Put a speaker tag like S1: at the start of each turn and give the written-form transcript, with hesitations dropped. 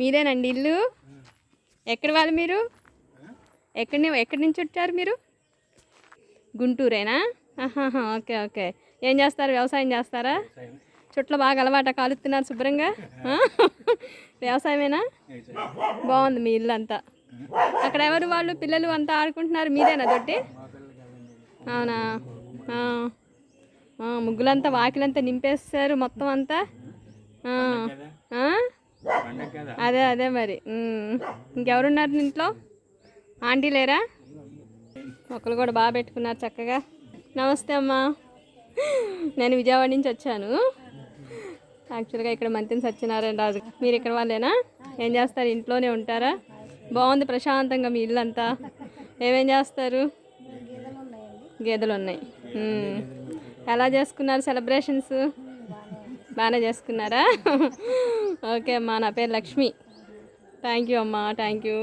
S1: మీదేనండి ఇల్లు? ఎక్కడి వాళ్ళు మీరు? ఎక్కడి నుంచి వచ్చారు మీరు? గుంటూరేనా? ఆహాహా, ఓకే ఓకే. ఏం చేస్తారు, వ్యవసాయం చేస్తారా? చుట్టూ బాగా అలవాట, కాలుస్తున్నారు శుభ్రంగా. వ్యవసాయమేనా? బాగుంది మీ ఇల్లు అంతా. అక్కడ ఎవరు వాళ్ళు పిల్లలు అంతా ఆడుకుంటున్నారు, మీదేనా దొడ్డి? అవునా? ముగ్గులంతా వాకిలంతా నింపేస్తారు మొత్తం అంతా. అదే అదే మరి. ఇంకెవరున్నారు ఇంట్లో? ఆంటీ లేరా? మొక్కలు కూడా బాగా పెట్టుకున్నారు చక్కగా. నమస్తే అమ్మా, నేను విజయవాడ నుంచి వచ్చాను. యాక్చువల్గా ఇక్కడ మంతిని సత్యనారాయణ రాజు. మీరు ఇక్కడ వాళ్ళేనా? ఏం చేస్తారు, ఇంట్లోనే ఉంటారా? బాగుంది ప్రశాంతంగా మీ ఇల్లు అంతా. ఏమేం చేస్తారు? గేదెలు ఉన్నాయి. ఎలా చేసుకున్నారు సెలబ్రేషన్స్? బాగానే చేసుకున్నారా? ఓకే అమ్మా, నా పేరు లక్ష్మి. థ్యాంక్ యూ అమ్మా, థ్యాంక్ యూ.